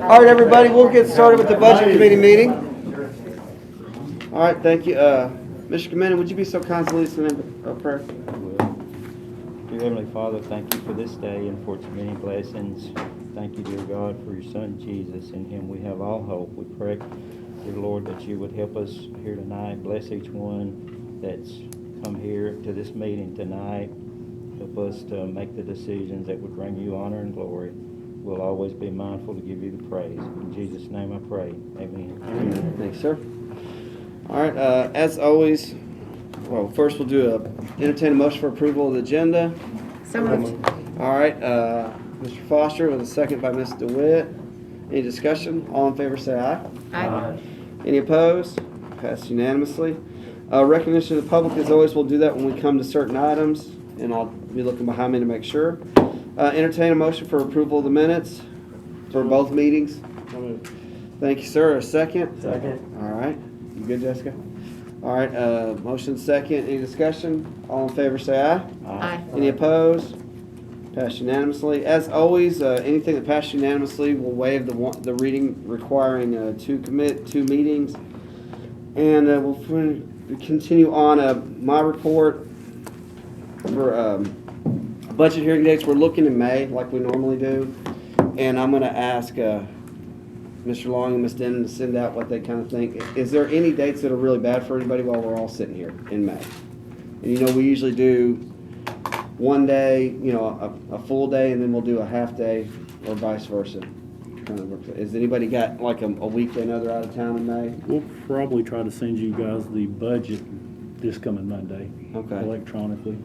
All right, everybody, we'll get started with the Budget Committee meeting. All right, thank you. Mr. Commander, would you be so kind to lead us in a prayer? Dear Heavenly Father, thank you for this day and for its many blessings. Thank you, dear God, for your Son, Jesus. In him we have all hope. We pray, dear Lord, that you would help us here tonight. Bless each one that's come here to this meeting tonight. Help us to make the decisions that would bring you honor and glory. We'll always be mindful to give you the praise. In Jesus' name I pray. Amen. Amen. Thanks, sir. All right, as always, well, first we'll do entertain a motion for approval of the agenda. So moved. All right, Mr. Foster with a second by Ms. DeWitt. Any discussion? All in favor say aye. Aye. Any opposed? Passed unanimously. Recognition of the public, as always, we'll do that when we come to certain items, and I'll be looking behind me to make sure. Entertain a motion for approval of the minutes for both meetings. Thank you, sir. A second? Second. All right. You good, Jessica? All right. Motion second. Any discussion? All in favor say aye. Aye. Any opposed? Passed unanimously. As always, anything that passed unanimously will waive the reading requiring two meetings. And we'll continue on my report for budget hearing dates. We're looking in May like we normally do. And I'm going to ask Mr. Long and Ms. Denton to send out what they kind of think. Is there any dates that are really bad for anybody while we're all sitting here in May? And you know, we usually do one day, you know, a full day, and then we'll do a half day or vice versa. Kind of works. Has anybody got like a week or another out of town in May? We'll probably try to send you guys the budget this coming Monday. Okay. Electronically.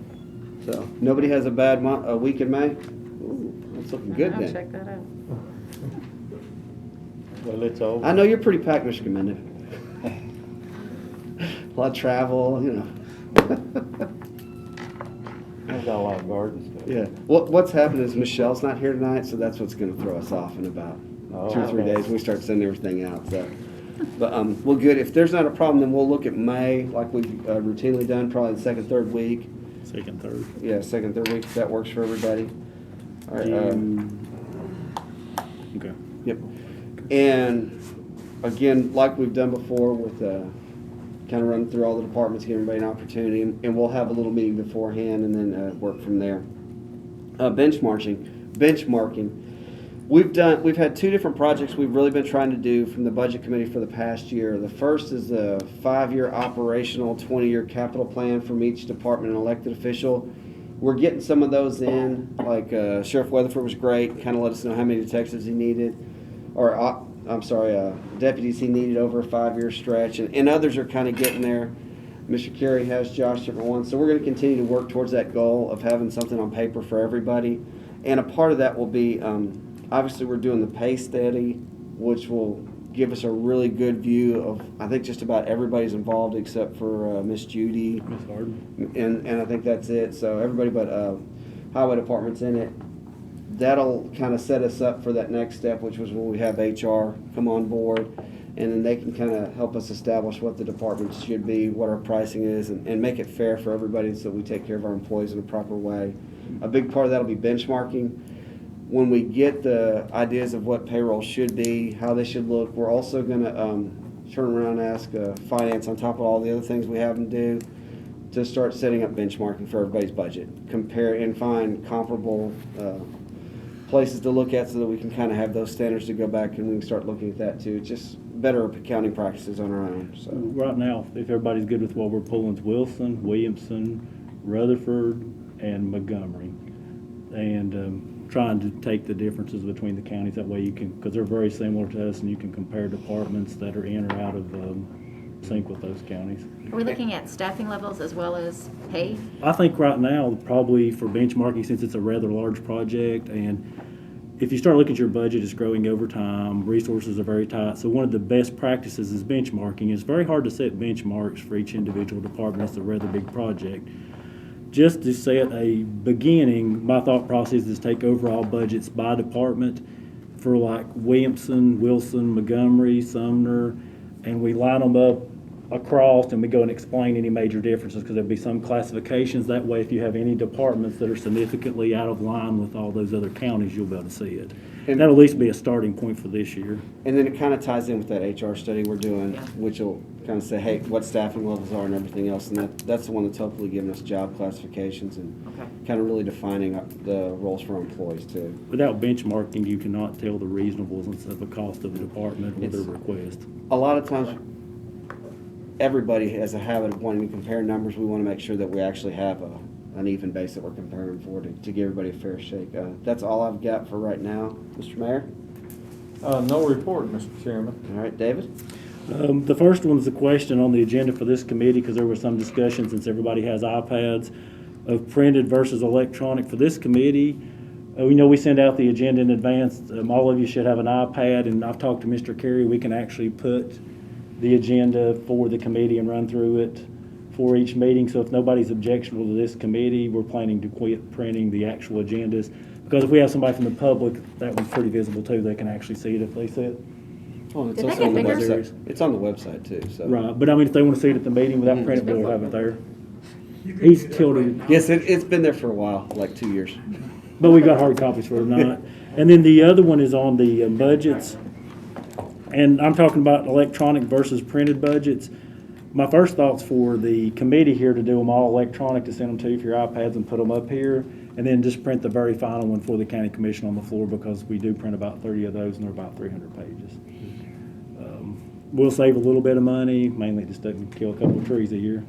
So nobody has a bad a week in May? Ooh, that's looking good I'll then. check that out. Well, it's over. I know you're pretty packed, Mr. Commander. A lot of travel, you know. I've got a lot of garden stuff. Yeah. What's happened is Michelle's not here tonight, so that's what's going to throw us off in about 2 or 3 days when we start sending everything out. So, but well, good. If there's not a problem, then we'll look at May like we've routinely done, probably the second, third week. Second, third. Yeah, second, third week. If that works for everybody. All right. Okay. Yep. And again, like we've done before with kind of running through all the departments, give everybody an opportunity, and we'll have a little meeting beforehand and then work from there. Benchmarking. We've had 2 different projects we've really been trying to do from the Budget Committee for the past year. The first is the 5-year operational 20-year capital plan from each department and elected official. We're getting some of those in, like Sheriff Weatherford was great, kind of let us know how many detectives he needed, or deputies he needed over a 5-year stretch, and others are kind of getting there. Mr. Carey has Josh different ones, so we're going to continue to work towards that goal of having something on paper for everybody. And a part of that will be, obviously we're doing the pay study, which will give us a really good view of, I think, just about everybody's involved except for Miss Judy. Miss Harden. And I think that's it. So everybody but Highway Department's in it. That'll kind of set us up for that next step, which was when we have HR come on board, and then they can kind of help us establish what the departments should be, what our pricing is, and make it fair for everybody so we take care of our employees in a proper way. A big part of that will be benchmarking. When we get the ideas of what payroll should be, how they should look, we're also going to turn around and ask finance, on top of all the other things we have them do, to start setting up benchmarking for everybody's budget. Compare and find comparable places to look at so that we can kind of have those standards to go back and we can start looking at that too. It's just better accounting practices on our own. So Right now, if everybody's good with what we're pulling, it's Wilson, Williamson, Rutherford, and Montgomery. And trying to take the differences between the counties. That way you can, because they're very similar to us, and you can compare departments that are in or out of sync with those counties. Are we looking at staffing levels as well as pay? I think right now, probably for benchmarking, since it's a rather large project, and if you start looking at your budget, it's growing over time, resources are very tight. So one of the best practices is benchmarking. It's very hard to set benchmarks for each individual department. It's a rather big project. Just to set a beginning, my thought process is take overall budgets by department for like Williamson, Wilson, Montgomery, Sumner, and we line them up across, and we go and explain any major differences, because there'll be some classifications. That way, if you have any departments that are significantly out of line with all those other counties, you'll be able to see it. And- That'll at least be a starting point for this year. And then it kind of ties in with that HR study we're doing, Yeah. which will kind of say, hey, what staffing levels are and everything else. And that's the one that's hopefully giving us job classifications and Okay. kind of really defining the roles for our employees too. Without benchmarking, you cannot tell the reasonableness of the cost of the department or their request. A lot of times, everybody has a habit of wanting to compare numbers. We want to make sure that we actually have an even base that we're comparing for to give everybody a fair shake. That's all I've got for right now. Mr. Mayor? No report, Mr. Chairman. All right, David? The first one's the question on the agenda for this committee, because there was some discussion, since everybody has iPads, of printed versus electronic. For this committee, we know we send out the agenda in advance. All of you should have an iPad, and I've talked to Mr. Carey. We can actually put the agenda for the committee and run through it for each meeting. So if nobody's objectionable to this committee, we're planning to quit printing the actual agendas. Because if we have somebody from the public, that one's pretty visible too. They can actually see it if they see it. Oh, it's Did they also get on the bigger? website. It's on the website too, so. Right, but I mean, if they want to see it at the meeting without printing, we'll have it there. He's tilted, Yes, it's been there for a while, like 2 years. but we got hard copies for tonight. And then the other one is on the budgets. And I'm talking about electronic versus printed budgets. My first thought's for the committee here to do them all electronic, to send them to you for your iPads and put them up here. And then just print the very final one for the county commission on the floor, because we do print about 30 of those and they're about 300 pages. We'll save a little bit of money, mainly just doesn't kill a couple of trees a year.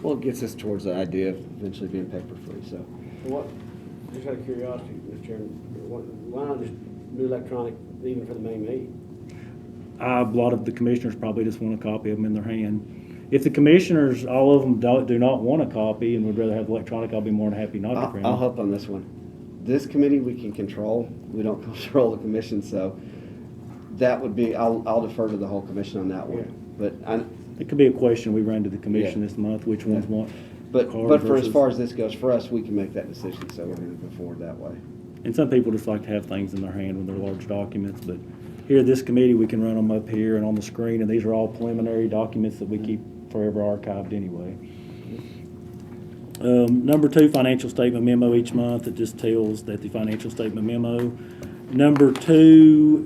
Well, it gets us towards the idea of eventually being paper-free, so. What, just out of curiosity, Mr. Chairman, why not just do electronic even for the May meeting? A lot of the commissioners probably just want a copy of them in their hand. If the commissioners, all of them do not want a copy and would rather have electronic, I'll be more than happy not to print I'll them. help on this one. This committee we can control. We don't control the commission, so that would be, I'll defer to the whole commission on that one. But It could be a question we run to the commission Yeah. this month, which ones want But card for as versus- far as this goes, for us, we can make that decision, so we're gonna go forward that way. And some people just like to have things in their hand when they're large documents, but here, this committee, we can run them up here and on the screen, and these are all preliminary documents that we keep forever archived anyway. Number 2, financial statement memo each month. It just tells that the financial statement memo. Number C,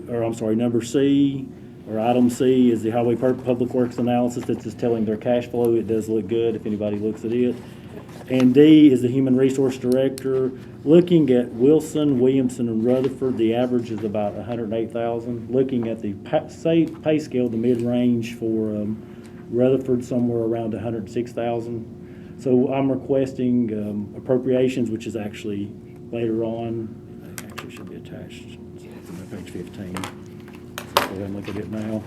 or item C, is the Highway Public Works analysis. That's just telling their cash flow. It does look good if anybody looks at it. And D is the Human Resource Director. Looking at Wilson, Williamson, and Rutherford, the average is about 108,000. Looking at the pay scale, the mid-range for Rutherford, somewhere around 106,000. So I'm requesting appropriations, which is actually later on, actually should be attached, it's on page 15. So go ahead and look at it now.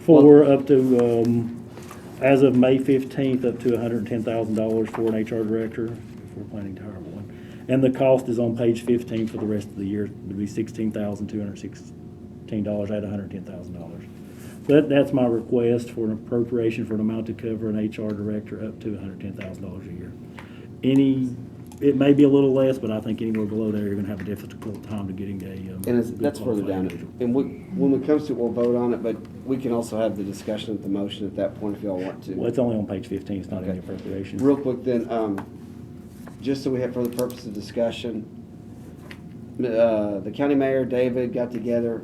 For up to, as of May 15th, up to $110,000 for an HR director, if we're planning to hire one. And the cost is on page 15 for the rest of the year. It would be $16,216 at $110,000. So that's my request for an appropriation for an amount to cover an HR director up to $110,000 a year. It may be a little less, but I think anywhere below there, you're gonna have a difficult time to getting a. And that's further down. And when it comes to it, we'll vote on it, but we can also have the discussion at the motion at that point if y'all want to. Well, it's only on page 15, it's not in the Okay. appropriations. Real quick then, just so we have for the purpose of discussion, the county mayor, David, got together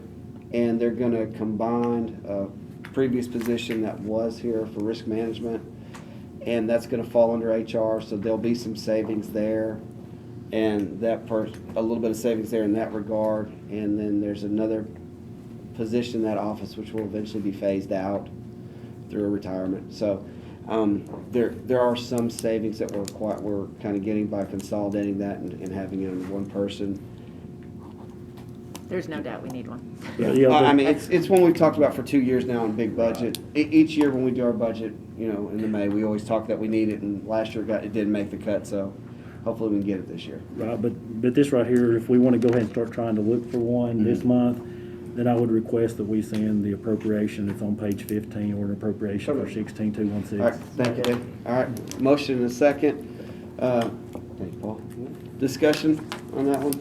and they're gonna combine a previous position that was here for risk management, and that's gonna fall under HR, so there'll be some savings there. And a little bit of savings there in that regard, and then there's another position in that office which will eventually be phased out through a retirement. So there are some savings that we're kind of getting by consolidating that and having it under one person. There's no doubt we need one. Yeah, I mean, it's one we've talked about for 2 years now in big budget. Each year when we do our budget, in the May, we always talk that we need it, and last year it didn't make the cut, so hopefully we can get it this year. Right, but this right here, if we want to go ahead and start trying to look for one this month, then I would request that we send the appropriation that's on page 15, or an appropriation for 16216. All right, thank you, Dave. All right, motion and a second. Thank you, Paul. Discussion on that one?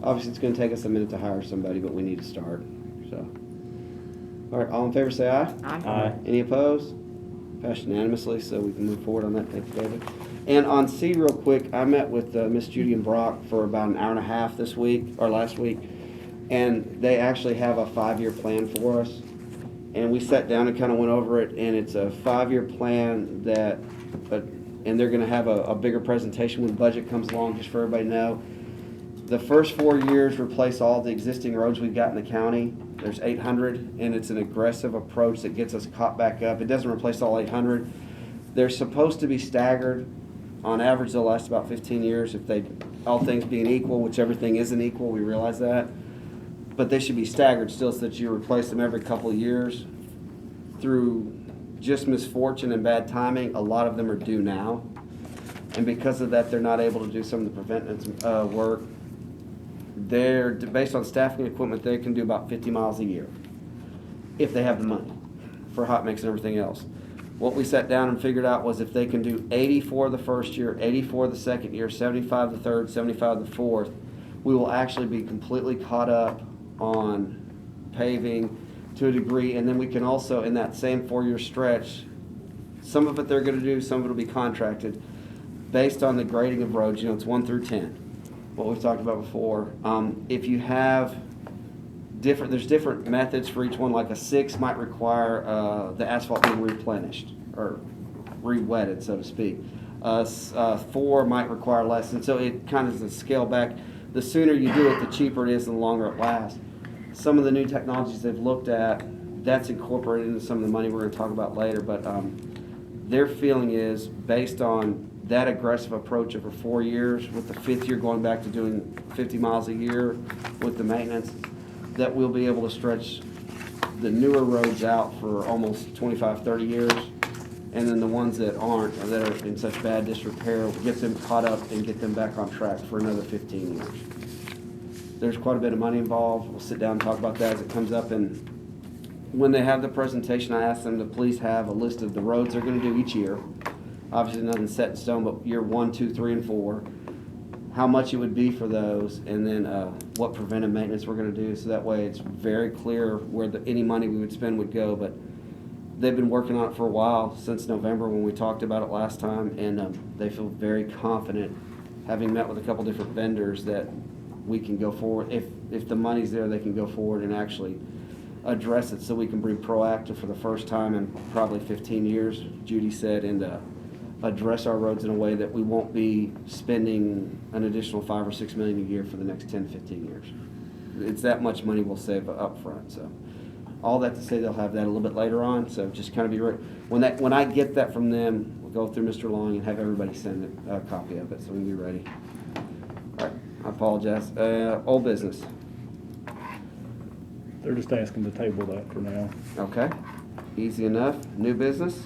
Obviously, it's gonna take us a minute to hire somebody, but we need to start, so. All right, all in favor say aye. Aye. Aye. Any opposed? Passed unanimously, so we can move forward on that. Thank you, David. And on C, real quick, I met with Miss Judy and Brock for about an hour and a half this week, or last week, and they actually have a 5-year plan for us. And we sat down and kind of went over it, and it's a 5-year plan that, and they're gonna have a bigger presentation when the budget comes along, just for everybody to know. The first 4 years replace all the existing roads we've got in the county. There's 800, and it's an aggressive approach that gets us caught back up. It doesn't replace all 800. They're supposed to be staggered. On average, they'll last about 15 years if they, all things being equal, which everything isn't equal, we realize that. But they should be staggered still so that you replace them every couple of years. Through just misfortune and bad timing, a lot of them are due now. And because of that, they're not able to do some of the preventative work. They're, based on staffing and equipment, they can do about 50 miles a year if they have the money for hot mix and everything else. What we sat down and figured out was if they can do 84 the first year, 84 the second year, 75 the third, 75 the fourth, we will actually be completely caught up on paving to a degree. And then we can also, in that same 4-year stretch, some of it they're going to do, some of it will be contracted based on the grading of roads. You know, it's 1 through 10, what we've talked about before. If you have there's different methods for each one. Like a 6 might require the asphalt being replenished or re-wetted, so to speak. 4 might require less, and so it kind of is a scale back. The sooner you do it, the cheaper it is and the longer it lasts. Some of the new technologies they've looked at, that's incorporated into some of the money we're going to talk about later, but their feeling is, based on that aggressive approach over 4 years, with the 5th year going back to doing 50 miles a year with the maintenance, that we'll be able to stretch the newer roads out for almost 25, 30 years. And then the ones that aren't, or that are in such bad disrepair, get them caught up and get them back on track for another 15 years. There's quite a bit of money involved. We'll sit down and talk about that as it comes up. And when they have the presentation, I ask them to please have a list of the roads they're going to do each year. Obviously nothing's set in stone, but year 1, 2, 3, and 4. How much it would be for those, and then what preventive maintenance we're going to do, so that way it's very clear where any money we would spend would go. But they've been working on it for a while, since November when we talked about it last time, and they feel very confident, having met with a couple different vendors, that we can go forward. If the money's there, they can go forward and actually address it, so we can be proactive for the first time in probably 15 years, Judy said, and address our roads in a way that we won't be spending an additional $5 or $6 million a year for the next 10, 15 years. It's that much money we'll save up front. So all that to say, they'll have that a little bit later on. So just kind of be ready. When I get that from them, we'll go through Mr. Long and have everybody send a copy of it so we can be ready. All right, I apologize. Old business. They're just asking to table that for now. Okay, easy enough. New business.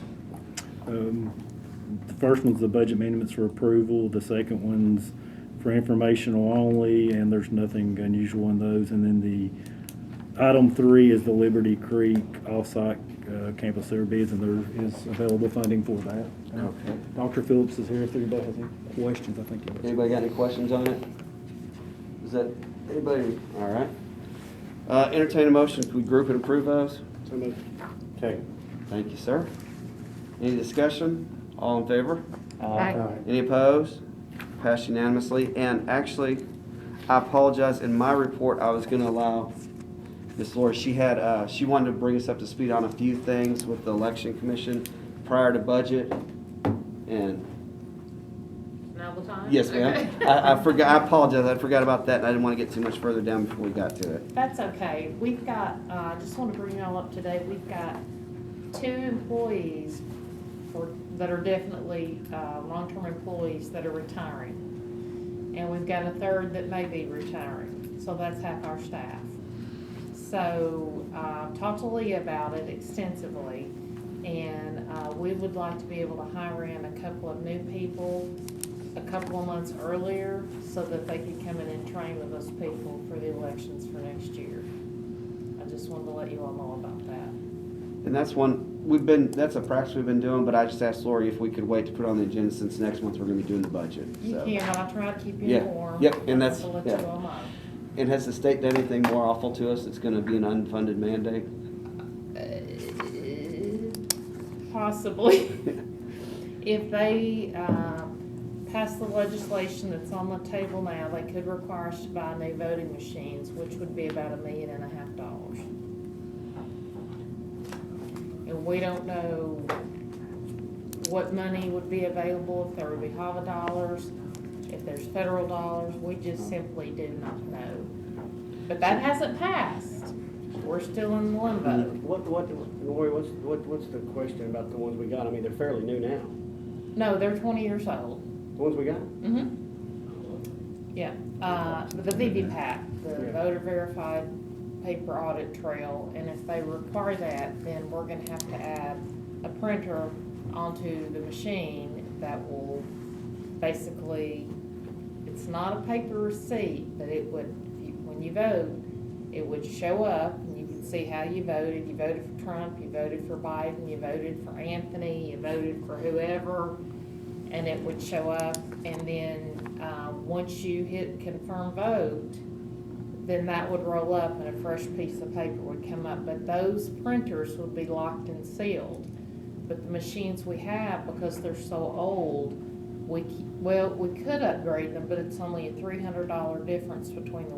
The first one's the budget amendments for approval. The second one's for informational only, and there's nothing unusual in those. And then the item 3 is the Liberty Creek off-site campus sewer bids, and there is available funding for that. Okay. Dr. Phillips is here if anybody has any questions. I think he does. Anybody got any questions on it? Is that anybody? All right. Entertain a motion. Can we group and approve those? So moved. Okay. Thank you, sir. Any discussion? All in favor? Aye. Any opposed? Passed unanimously. And actually, I apologize. In my report, I was going to allow Ms. Lori. She wanted to bring us up to speed on a few things with the election commission prior to budget. And Now the time? yes, ma'am. Okay. I forgot. I apologize. I forgot about that, and I didn't want to get too much further down before we got to it. That's okay. We've got, just want to bring y'all up to date, we've got 2 employees that are definitely long-term employees that are retiring. And we've got a 3rd that may be retiring, so that's half our staff. So talked to Lee about it extensively, and we would like to be able to hire in a couple of new people a couple of months earlier so that they could come in and train with those people for the elections for next year. I just wanted to let you all know about that. And that's that's a practice we've been doing, but I just asked Lori if we could wait to put on the agenda since next month we're going to be doing the budget. You So. can, I'll try to keep you Yeah. informed. Yep, and that's- To let yeah. you all know. And has the state done anything more awful to us? It's going to be an unfunded mandate? possibly, if they, pass the legislation that's on the table now, they could require us to buy new voting machines, which would be about $1.5 million. And we don't know what money would be available, if there would be HAVA dollars, if there's federal dollars, we just simply do not know. But that hasn't passed. We're still in limbo. Lori, what's the question about the ones we got? I mean, they're fairly new now. No, they're 20 years old. The ones we got? Mm-hmm. Yeah, the VVPAT, the voter verified paper audit trail, and if they require that, then we're gonna have to add a printer onto the machine that will basically, it's not a paper receipt, but it would, when you vote, it would show up and you could see how you voted. You voted for Trump, you voted for Biden, you voted for Anthony, you voted for whoever, and it would show up. And then once you hit confirm vote, then that would roll up and a fresh piece of paper would come up. But those printers would be locked and sealed. But the machines we have, because they're so old, we could upgrade them, but it's only a $300 difference between the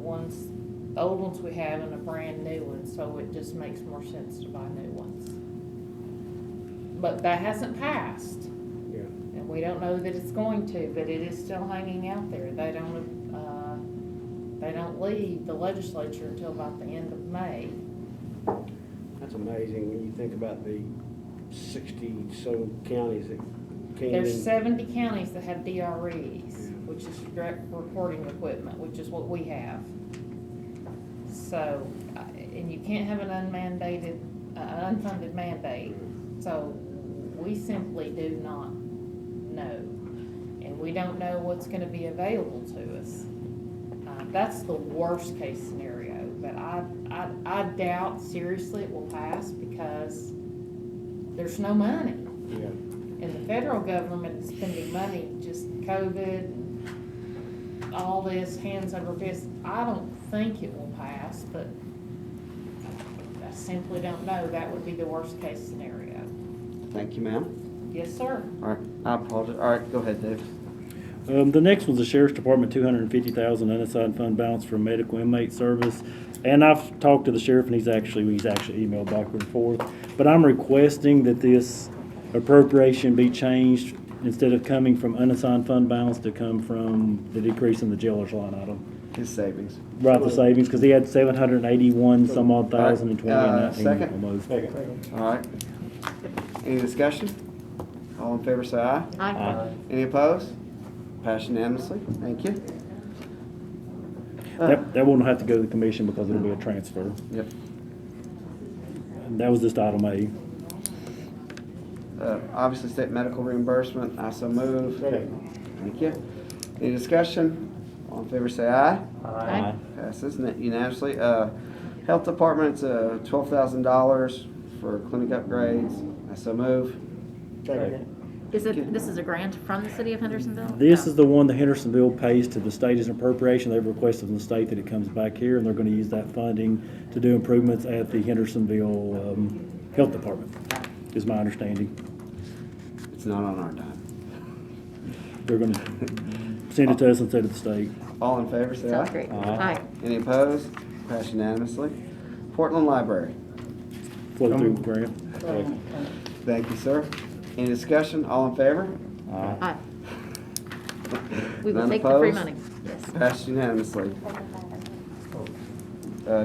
old ones we have and a brand new one, so it just makes more sense to buy new ones. But that hasn't passed. Yeah. And we don't know that it's going to, but it is still hanging out there. They don't leave the legislature until about the end of May. That's amazing when you think about the 60-so counties that came in. There's 70 counties that have DREs, which is direct reporting equipment, which is what we have. So, and you can't have an unmandated, unfunded mandate. So we simply do not know. And we don't know what's gonna be available to us. That's the worst case scenario, but I doubt seriously it will pass because there's no money. Yeah. And the federal government is spending money, just COVID, and all this, hands over fist. I don't think it will pass, but I simply don't know. That would be the worst case scenario. Thank you, ma'am. Yes, sir. All right, I apologize. All right, go ahead, Dave. The next one's the Sheriff's Department, $250,000 unassigned fund balance for medical inmate service. And I've talked to the sheriff, and he's actually emailed backward and forth. But I'm requesting that this appropriation be changed, instead of coming from unassigned fund balance, to come from the decrease in the jailer's line item. His savings. Right, the savings, because he had 781 some odd thousand in 2019 second. almost. All right. Any discussion? All in favor, say aye. Aye. Any opposed? Passed unanimously. Thank you. That won't have to go to the commission because it'll be a transfer. Yep. And that was just item A. Obviously, state medical reimbursement, I so move. Thank you. Any discussion? All in favor, say aye. Aye. Passes unanimously. Health Department's $12,000 for clinic upgrades, I so move. This is a grant from the city of Hendersonville? This is the one that Hendersonville pays to the state as an appropriation. They've requested from the state that it comes back here, and they're going to use that funding to do improvements at the Hendersonville Health Department, is my understanding. It's not on our dime. They're going to send it to us instead of the state. All in favor, say Sounds aye. great. Aye. Aye. Any opposed? Passed unanimously. Portland Library. Flow through grant. Thank you, sir. Any discussion? All in favor? Aye. We will None take the free opposed? money. Yes. Passed unanimously.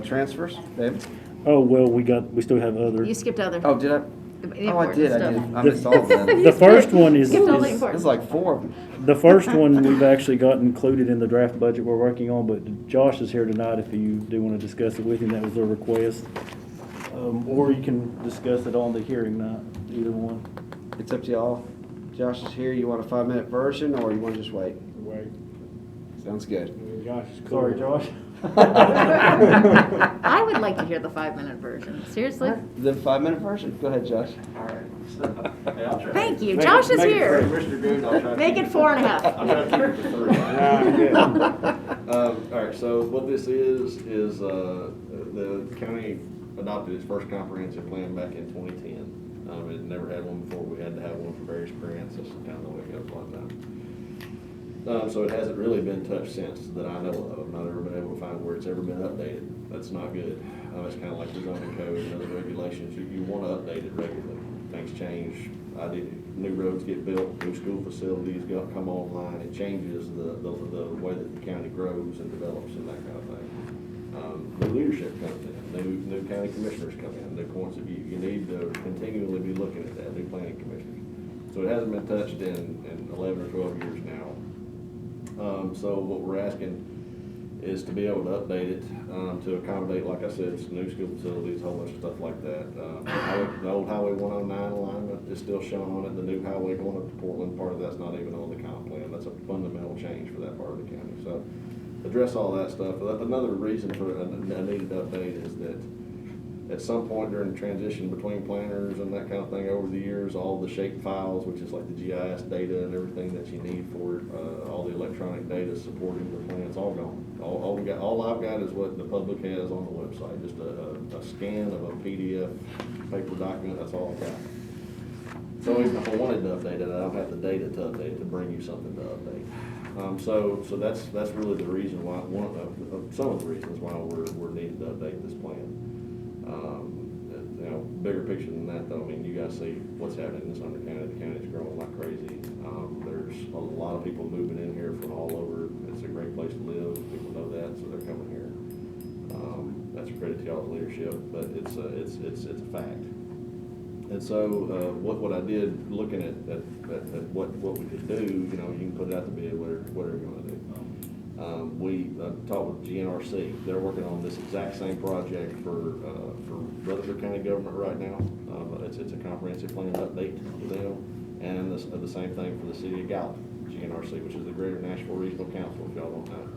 Transfers, David? Oh, well, we still have other. You skipped other. Oh, did I? The Oh, I important did. stuff. I missed all of them. The first one is, Skipped all the There's important. like 4 of them. the first one we've actually got included in the draft budget we're working on, but Josh is here tonight if you do want to discuss it with him. That was their request. Or you can discuss it on the hearing night, either one. It's up to y'all. Josh is here. You want a 5-minute version or you want to just wait? Wait. Sounds good. Josh is cool. Sorry, Josh. I would like to hear the 5-minute version. Seriously? The 5-minute version? Go ahead, Josh. All right. Thank you. Josh is here. Mr. Good, I'll try to Make it 4.5. I'll try to keep it to 3. Ah, good. All right, so what this is the county adopted its first comprehensive plan back in 2010. It never had one before. We had to have one for various grants. That's kind of the way it goes a lot of times. So it hasn't really been touched since that I know of. I've not ever been able to find where it's ever been updated. That's not good. It's kind of like the zoning code and other regulations. You want to update it regularly. Things change. New roads get built, new school facilities come online. It changes the way that the county grows and develops and that kind of thing. New leadership comes in, new county commissioners come in, new points of view. You need to continually be looking at that, new planning commissioners. So it hasn't been touched in 11 or 12 years now. So what we're asking is to be able to update it, to accommodate, like I said, some new school facilities, a whole bunch of stuff like that. The old Highway 109 alignment is still shown on it. The new highway going up to Portland, part of that's not even on the comp plan. That's a fundamental change for that part of the county. So address all that stuff. Another reason for a needed update is that at some point during the transition between planners and that kind of thing over the years, all the shape files, which is like the GIS data and everything that you need for it, all the electronic data supporting the plans, all gone. All I've got is what the public has on the website, just a scan of a PDF paper document. That's all I've got. So even if I wanted to update it, I don't have the data to update it to bring you something to update. So that's really the reason why, some of the reasons why we're needing to update this plan. Bigger picture than that though, I mean, you guys see what's happening in Sumner County. The county's growing like crazy. There's a lot of people moving in here from all over. It's a great place to live. People know that, so they're coming here. That's a credit to y'all's leadership, but it's a fact. And so what I did, looking at what we could do, you can put it out to bid, whatever you want to do. We talked with GNRC. They're working on this exact same project for Rutherford County government right now. It's a comprehensive plan update for them, and the same thing for the city of Gallatin, GNRC, which is the Greater Nashville Regional Council, if y'all don't know.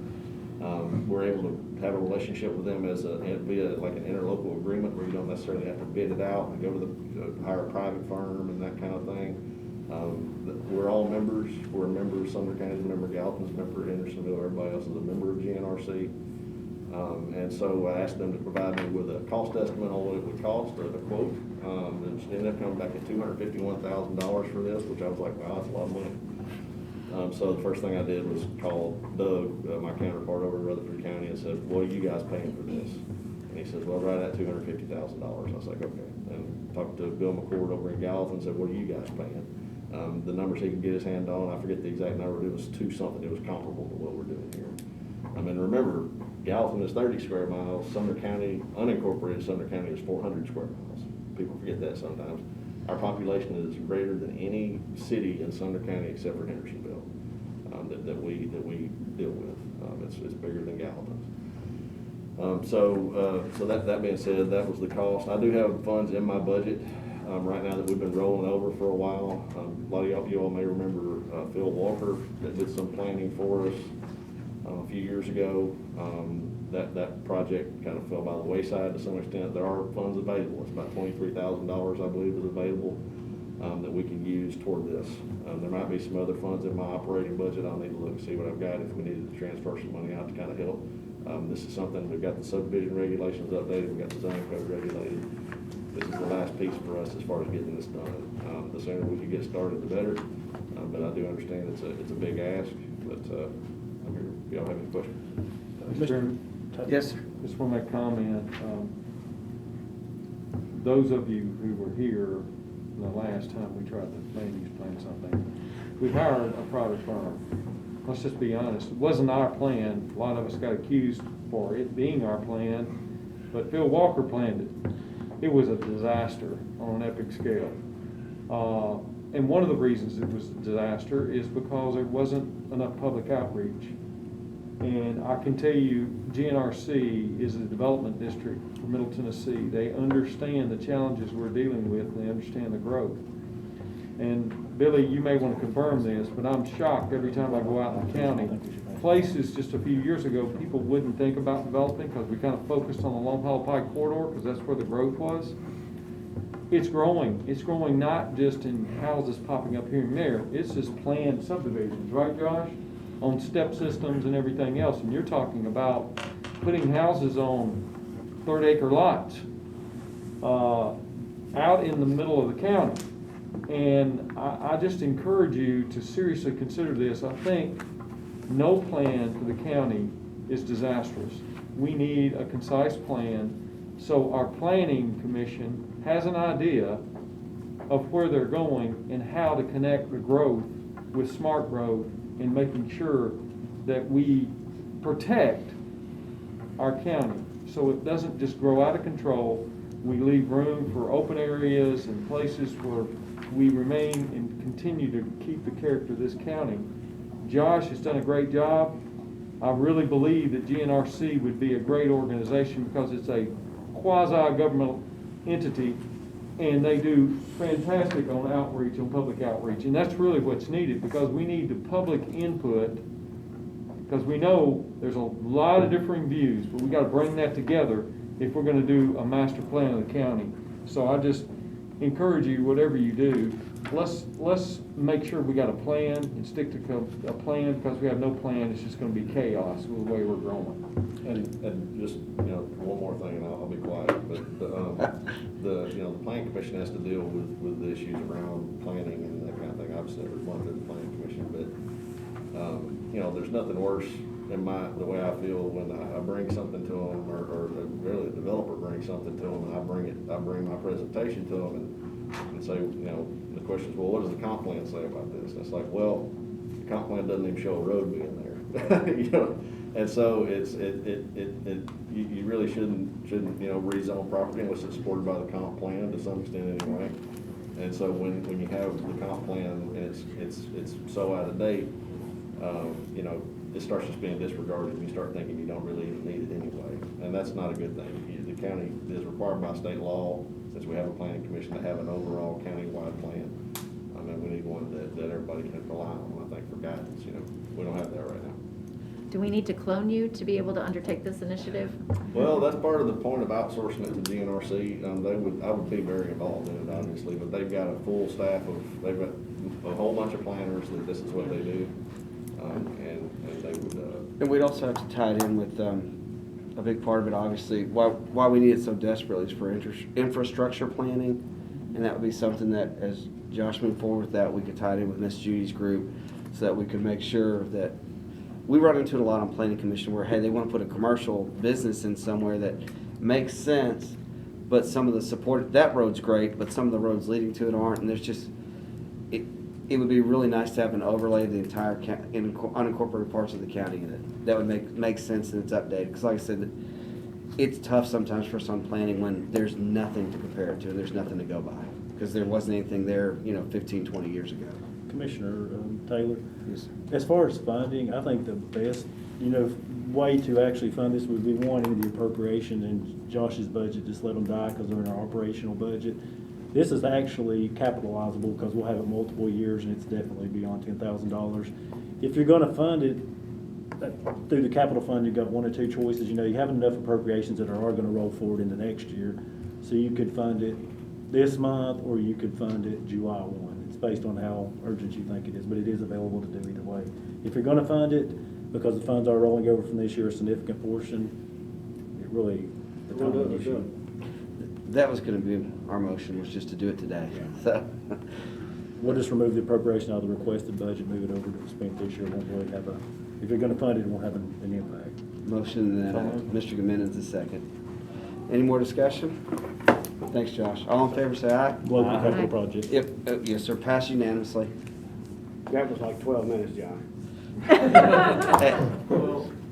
We're able to have a relationship with them via like an interlocal agreement where you don't necessarily have to bid it out and go to hire a private firm and that kind of thing. We're all members. We're a member of Sumner County's a member, Gallatin's a member, Hendersonville, everybody else is a member of GNRC. And so I asked them to provide me with a cost estimate on what it would cost, or the quote. And it ended up coming back at $251,000 for this, which I was like, wow, that's a lot of money. So the first thing I did was call Doug, my counterpart over in Rutherford County, and said, what are you guys paying for this? And he says, well, right at $250,000. I was like, okay. And talked to Bill McCord over in Gallatin and said, what are you guys paying? The numbers he could get his hand on, I forget the exact number, it was 2 something. It was comparable to what we're doing here. I mean, remember, Gallatin is 30 square miles. Sumner County, unincorporated Sumner County is 400 square miles. People forget that sometimes. Our population is greater than any city in Sumner County except for Hendersonville that we deal with. It's bigger than Gallatin's. So that being said, that was the cost. I do have funds in my budget right now that we've been rolling over for a while. A lot of you all may remember Phil Walker that did some planning for us a few years ago. That project kind of fell by the wayside to some extent. There are funds available. It's about $23,000, I believe, is available that we can use toward this. There might be some other funds in my operating budget. I'll need to look and see what I've got if we needed to transfer some money out to kind of help. This is something, we've got the subdivision regulations updated, we've got the zoning code regulated. This is the last piece for us as far as getting this done. The sooner we can get started, the better. But I do understand it's a big ask, but I'm here. If y'all have any questions? Mr. Chairman? Yes, sir. Just want to make a comment. Those of you who were here the last time we tried to land use plan something, we hired a private firm. Let's just be honest, it wasn't our plan. A lot of us got accused for it being our plan, but Phil Walker planned it. It was a disaster on an epic scale. And one of the reasons it was a disaster is because there wasn't enough public outreach. And I can tell you, GNRC is a development district for Middle Tennessee. They understand the challenges we're dealing with, and they understand the growth. And Billy, you may want to confirm this, but I'm shocked every time I go out in the county. Places just a few years ago, people wouldn't think about developing because we kind of focused on the Long Hollow Pike corridor because that's where the growth was. It's growing. It's growing not just in houses popping up here and there. It's just planned subdivisions, right, Josh? On step systems and everything else. And you're talking about putting houses on 30-acre lots. out in the middle of the county. And I just encourage you to seriously consider this. I think no plan for the county is disastrous. We need a concise plan so our planning commission has an idea of where they're going and how to connect the growth with smart growth and making sure that we protect our county so it doesn't just grow out of control. We leave room for open areas and places where we remain and continue to keep the character of this county. Josh has done a great job. I really believe that GNRC would be a great organization because it's a quasi-governmental entity and they do fantastic on outreach, on public outreach. And that's really what's needed because we need the public input because we know there's a lot of differing views, but we got to bring that together if we're going to do a master plan of the county. So I just encourage you, whatever you do, let's make sure we got a plan and stick to a plan because we have no plan, it's just going to be chaos with the way we're growing. And just, one more thing, and I'll be quiet, but the planning commission has to deal with the issues around planning and that kind of thing. I've never run through the planning commission, but, there's nothing worse in the way I feel when I bring something to them, or really the developer brings something to them, and I bring my presentation to them and say, the question is, well, what does the comp plan say about this? And it's like, well, the comp plan doesn't even show a road being there, And so you really shouldn't rezone property unless it's supported by the comp plan to some extent anyway. And so when you have the comp plan and it's so out of date, it starts just being disregarded and you start thinking you don't really even need it anyway. And that's not a good thing. The county is required by state law, since we have a planning commission, to have an overall county-wide plan. I mean, we need one that everybody can rely on, I think, for guidance. We don't have that right now. Do we need to clone you to be able to undertake this initiative? Well, that's part of the point of outsourcing it to GNRC. I would be very involved in it, obviously, but they've got a full staff they've got a whole bunch of planners that this is what they do. And they would. And we'd also have to tie it in with, a big part of it, obviously, why we need it so desperately is for infrastructure planning. And that would be something that, as Josh moved forward with that, we could tie it in with Miss Judy's group so that we could make sure that we run into it a lot on planning commission where, hey, they want to put a commercial business in somewhere that makes sense, but some of the support, that road's great, but some of the roads leading to it aren't, and there's just, it would be really nice to have an overlay of the entire unincorporated parts of the county in it. That would make sense and it's updated, because like I said, it's tough sometimes for some planning when there's nothing to compare it to, and there's nothing to go by, because there wasn't anything there, 15, 20 years ago. Commissioner Taylor, Yes. as far as funding, I think the best, way to actually fund this would be one in the appropriation in Josh's budget, just let them die because they're in our operational budget. This is actually capitalizable because we'll have it multiple years and it's definitely beyond $10,000. If you're going to fund it through the capital fund, you've got one or two choices. You have enough appropriations that are going to roll forward into next year. So you could fund it this month or you could fund it July 1. It's based on how urgent you think it is, but it is available to do either way. If you're going to fund it, because the funds are rolling over from this year, a significant portion, it really, the timing issue. That was going to be our motion, was just to do it today. So, We'll just remove the appropriation out of the requested budget, move it over to the spent this year. It won't really have if you're going to fund it, it won't have an impact. motion, and then Mr. Gimenez is second. Any more discussion? Thanks, Josh. All in favor, say aye. Local Aye. capital project. Yes, sir, pass unanimously. That was like 12 minutes, John. Hey,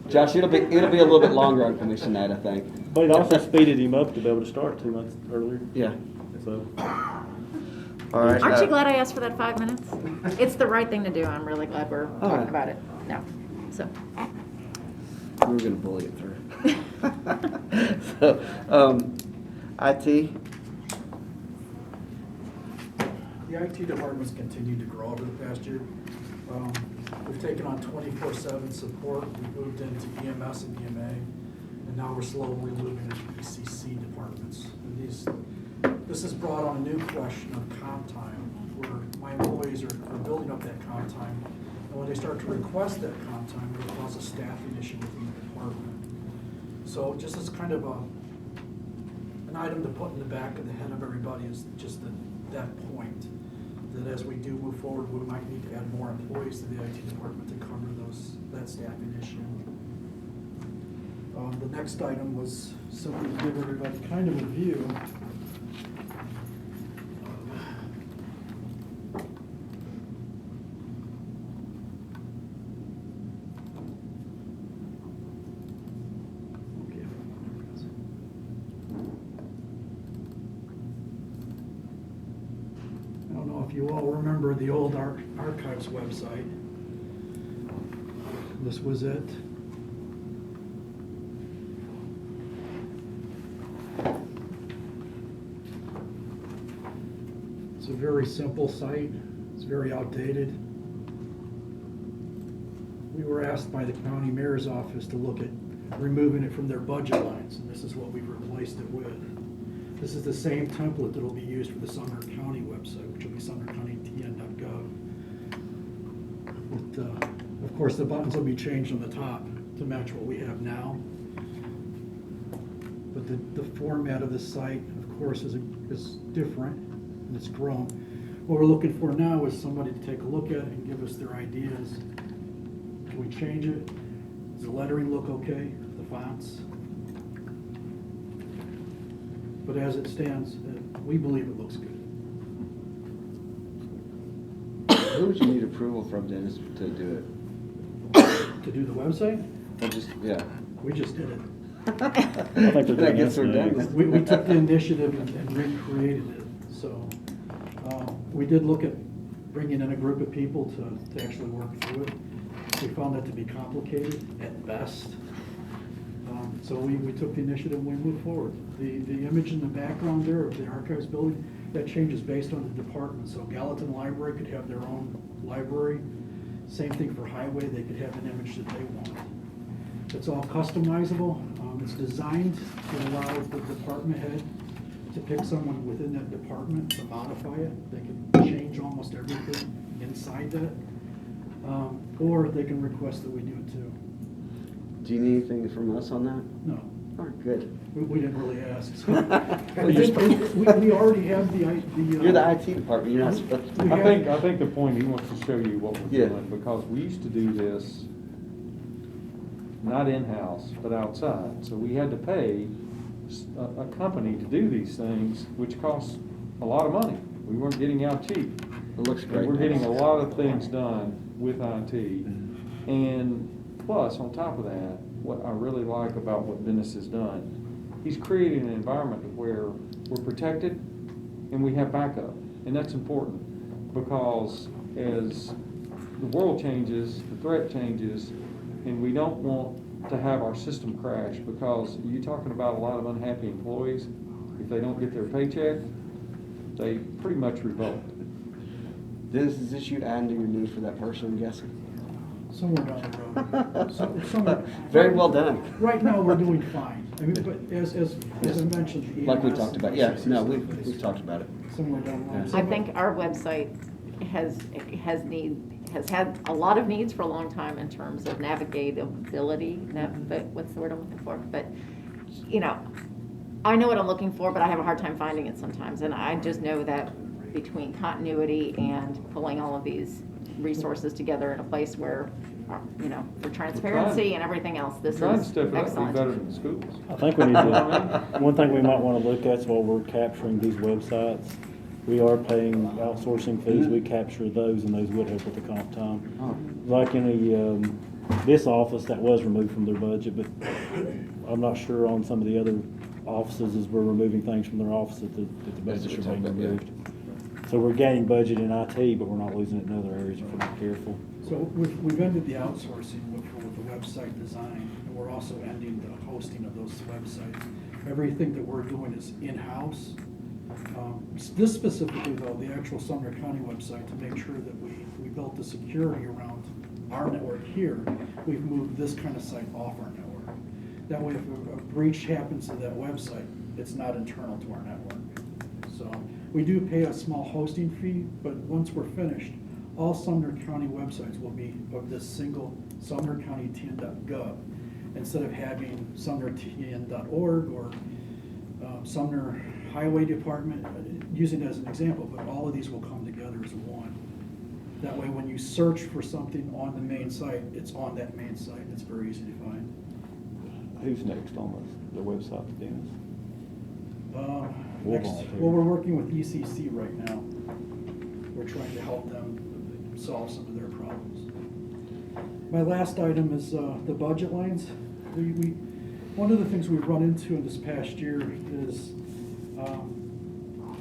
Josh, it'll be a little bit longer on commission night, I think. But it also speeded him up to be able to start 2 months earlier. Yeah. So, All right. Aren't you glad I asked for that 5 minutes? It's the right thing to do. I'm really glad we're All talking right. about it now. So, We were gonna bully it through. So, IT, The IT department's continued to grow over the past year. We've taken on 24/7 support, we moved into EMS and EMA, and now we're slowly moving into ECC departments. And this has brought on a new question of comp time, where my employees are building up that comp time. And when they start to request that comp time, it'll cause a staffing issue within the department. So just as kind of an an item to put in the back of the head of everybody is just that point, that as we do move forward, we might need to add more employees to the IT department to cover that staffing issue. The next item was simply to give everybody kind of a view. I don't know if you all remember the old archives website. This was it. It's a very simple site. It's very outdated. We were asked by the county mayor's office to look at removing it from their budget lines, and this is what we've replaced it with. This is the same template that will be used for the Sumner County website, which will be sumnercountytn.gov. Of course, the buttons will be changed on the top to match what we have now. But the format of the site, of course, is different, and it's grown. What we're looking for now is somebody to take a look at it and give us their ideas. Can we change it? Does the lettering look okay? The fonts? But as it stands, we believe it looks good. Who would you need approval from, Dennis, to do it? To do the website? Or just, yeah. We just did it. I think they're doing That gets her this done. next. We took the initiative and recreated it. So we did look at bringing in a group of people to actually work through it. We found that to be complicated at best. So we took the initiative and we moved forward. The image in the background there of the archives building, that changes based on the department. So Gallatin Library could have their own library. Same thing for Highway, they could have an image that they want. It's all customizable. It's designed to allow the department head to pick someone within that department to modify it. They can change almost everything inside that. Or they can request that we do it too. Do you need anything from us on that? No, Oh, good. we didn't really ask. So we already have the. You're the IT department, you're not supposed to. I think the point, he wants to show you what we're Yeah. doing, because we used to do this not in-house, but outside. So we had to pay a company to do these things, which costs a lot of money. We weren't getting out cheap. It looks And great. we're getting a lot of things done with IT. And plus, on top of that, what I really like about what Dennis has done, he's created an environment where we're protected and we have backup. And that's important, because as the world changes, the threat changes, and we don't want to have our system crash, because you're talking about a lot of unhappy employees. If they don't get their paycheck, they pretty much revolt. Dennis, is this you adding to your need for that person, I'm guessing? Somewhere down the road. Somewhere. Very well done. Right now, we're doing fine. I mean, but as I mentioned. the Like we EMS talked about, yeah, no, we've talked about it. Somewhere down the line. I think our website has had a lot of needs for a long time in terms of navigatability, but what's the word I'm looking for? But, you know, I know what I'm looking for, but I have a hard time finding it sometimes. And I just know that between continuity and pulling all of these resources together in a place where, you know, for transparency and everything else, this Trying to is step it up, be excellent. better than the schools. I think we need to, one thing we might want to look at is while we're capturing these websites, we are paying outsourcing fees, we capture those, and those would help with the comp time. Oh, Like in this office, that was removed from their budget, but I'm not sure on some of the other offices as we're removing things from their office that the budgets are being removed. So we're gaining budget in IT, but we're not losing it in other areas if we're not careful. So we've ended the outsourcing with the website design, and we're also ending the hosting of those websites. Everything that we're doing is in-house. This specifically, though, the actual Sumner County website, to make sure that we built the security around our network here, we've moved this kind of site off our network. That way, if a breach happens to that website, it's not internal to our network. So we do pay a small hosting fee, but once we're finished, all Sumner County websites will be of this single sumnercountytn.gov, instead of having sumnertn.org or Sumner Highway Department, using it as an example, but all of these will come together as one. That way, when you search for something on the main site, it's on that main site. It's very easy to find. Who's next on the website, Dennis? We'll Next, volunteer. well, we're working with ECC right now. We're trying to help them solve some of their problems. My last item is the budget lines. One of the things we've run into in this past year is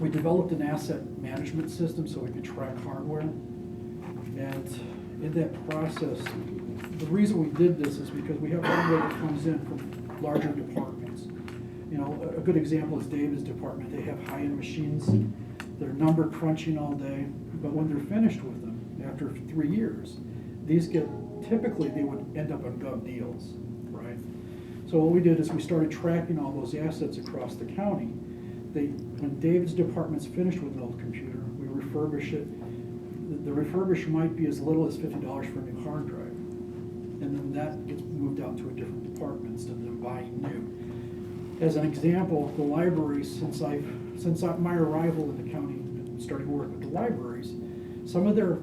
we developed an asset management system so we could track hardware. And in that process, the reason we did this is because we have hardware that comes in from larger departments. You know, a good example is David's department. They have high-end machines. They're number crunching all day, but when they're finished with them, after 3 years, these typically they would end up on gov deals, right? So what we did is we started tracking all those assets across the county. When David's department's finished with an old computer, we refurbish it. The refurbish might be as little as $50 for a new hard drive. And then that gets moved out to a different department instead of buying new. As an example, the libraries, since my arrival in the county and starting to work with the libraries, some of their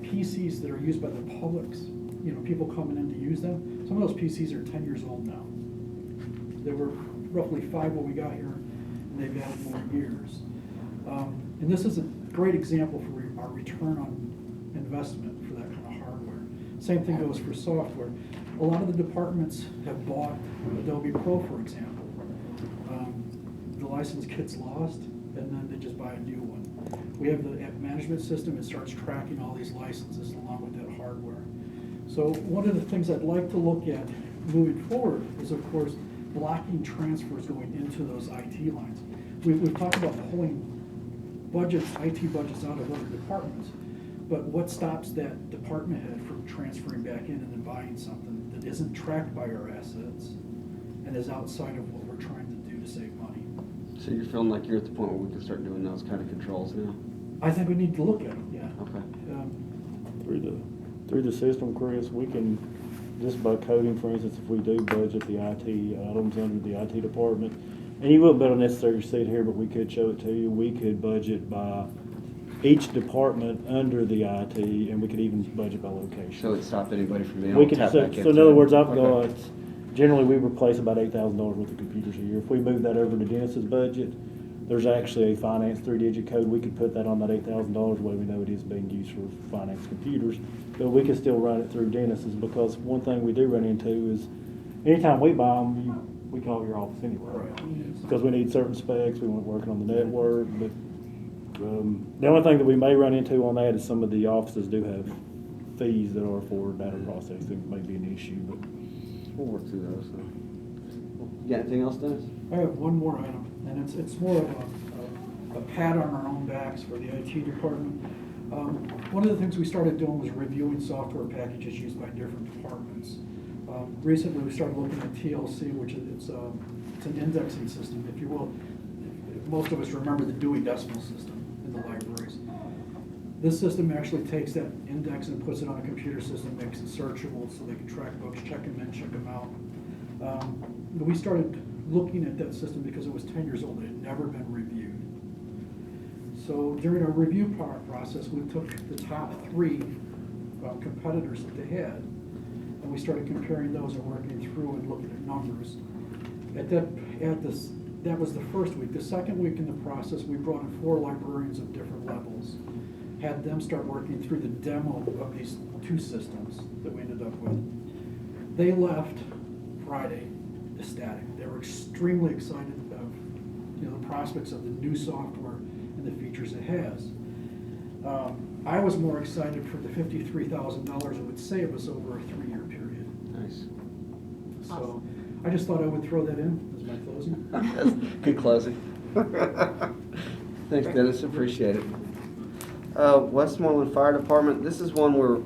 PCs that are used by the publics, you know, people coming in to use them, some of those PCs are 10 years old now. They were roughly 5 when we got here, and they've added more years. And this is a great example for our return on investment for that kind of hardware. Same thing goes for software. A lot of the departments have bought Adobe Pro, for example. The license gets lost, and then they just buy a new one. We have the app management system. It starts tracking all these licenses along with that hardware. So one of the things I'd like to look at moving forward is, of course, blocking transfers going into those IT lines. We've talked about pulling budgets, IT budgets out of other departments, but what stops that department head from transferring back in and then buying something that isn't tracked by our assets and is outside of what we're trying to do to save money? So you're feeling like you're at the point where we can start doing those kind of controls now? I think we need to look at them, yeah. Okay. Through the system, Chris, we can, just by coding, for instance, if we do budget the IT items under the IT department, and you wouldn't be able to necessarily see it here, but we could show it to you, we could budget by each department under the IT, and we could even budget by location. So it stopped anybody from being We able to can, tap so back into in other it? words, I've Okay. got, generally, we replace about $8,000 worth of computers a year. If we move that over to Dennis's budget, there's actually a finance 3-digit code. We could put that on that $8,000 way we know it is being used for finance computers. But we can still run it through Dennis's, because one thing we do run into is anytime we buy them, we call your office anyway. Right. Because we need certain specs, we want working on the network. But the only thing that we may run into on that is some of the offices do have fees that are for data processing. May be an issue, but We'll work through those. So. You got anything else, Dennis? I have one more item, and it's more of a pat on our own backs for the IT department. One of the things we started doing was reviewing software packages used by different departments. Recently, we started looking at TLC, which is it's an indexing system, if you will. Most of us remember the Dewey Decimal System in the libraries. This system actually takes that index and puts it on a computer system, makes it searchable so they can track books, check them in, check them out. We started looking at that system because it was 10 years old. It had never been reviewed. So during our review process, we took the top 3 competitors that they had, and we started comparing those and working through and looking at numbers. That was the first week. The second week in the process, we brought in 4 librarians of different levels, had them start working through the demo of these 2 systems that we ended up with. They left Friday ecstatic. They were extremely excited of the prospects of the new software and the features it has. I was more excited for the $53,000 it would save us over a 3-year period. Nice. So I just thought I would throw that in as my closing. That's good closing. Thanks, Dennis. Appreciate it. Westmoreland Fire Department. This is one where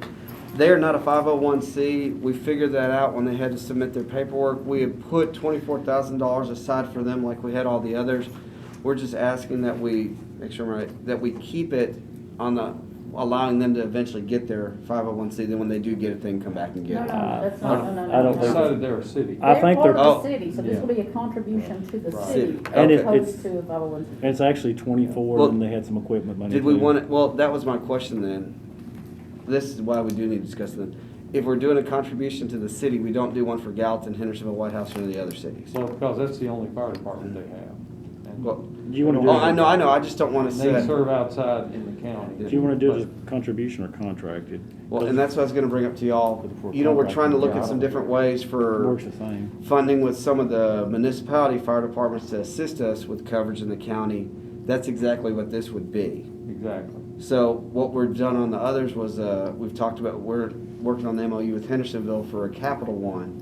they are not a 501c. We figured that out when they had to submit their paperwork. We had put $24,000 aside for them like we had all the others. We're just asking that we, make sure I'm right, that we keep it on the allowing them to eventually get their 501c, then when they do get it, they can come back and get No, it. no, that's not, no, no, no. I don't We think decided they're a city. I think They're they're, part of Oh. the city, so this will be a contribution to the Right. city, And as it- opposed to 501c. it's actually 24, Well, and they had some equipment money. Did we too. want it, well, that was my question then. This is why we do need to discuss it. If we're doing a contribution to the city, we don't do one for Gallatin, Hendersonville, White House, or any of the other cities. Well, because that's the only fire department they have. And Well, Do you wanna oh, do I it, know, I just don't want to They set. serve outside in the county. do you wanna do it as a contribution or contracted? Well, and that's what I was gonna bring up to y'all. You know, we're trying to look at some different ways for Works the same. funding with some of the municipality fire departments to assist us with coverage in the county. That's exactly what this would be. Exactly. So what we're done on the others was, we've talked about, we're working on the MOU with Hendersonville for a capital one,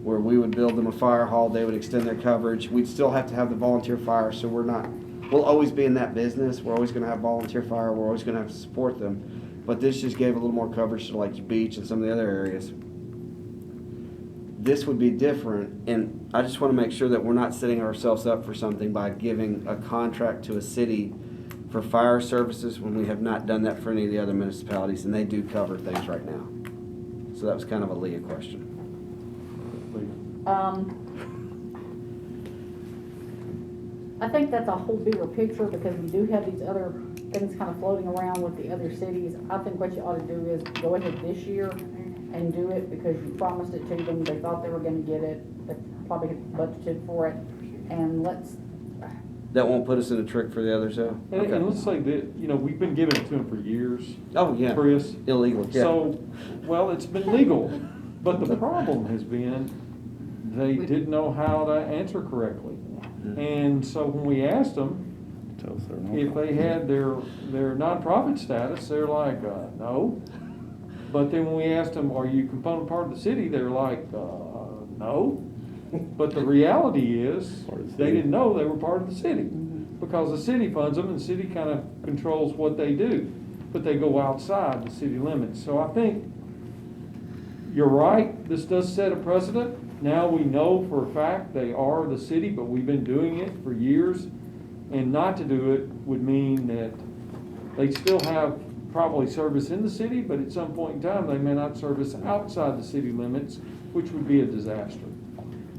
where we would build them a fire hall, they would extend their coverage. We'd still have to have the volunteer fire, so we'll always be in that business. We're always gonna have volunteer fire, we're always gonna have to support them. But this just gave a little more coverage to like the beach and some of the other areas. This would be different, and I just wanna make sure that we're not setting ourselves up for something by giving a contract to a city for fire services when we have not done that for any of the other municipalities, and they do cover things right now. So that was kind of a Leah question. I think that's a whole bigger picture, because we do have these other things kind of floating around with the other cities. I think what you ought to do is go ahead this year and do it, because you promised it to them, they thought they were gonna get it, they probably had budgeted for it, and let's, That won't put us in a trick for the others, though? And let's say that, you know, we've been giving it to them for years, Oh, yeah. Chris. Illegal, yeah. So, well, it's been legal, but the problem has been, they didn't know how to answer correctly. And so when we asked them Tell us they're not. if they had their nonprofit status, they're like, no. But then when we asked them, are you component part of the city, they're like, no. But the reality is, Part of the they city. didn't know they were part of the city, because the city funds them, and the city kind of controls what they do, but they go outside the city limits. So I think you're right, this does set a precedent. Now we know for a fact they are the city, but we've been doing it for years, and not to do it would mean that they still have probably service in the city, but at some point in time, they may not service outside the city limits, which would be a disaster.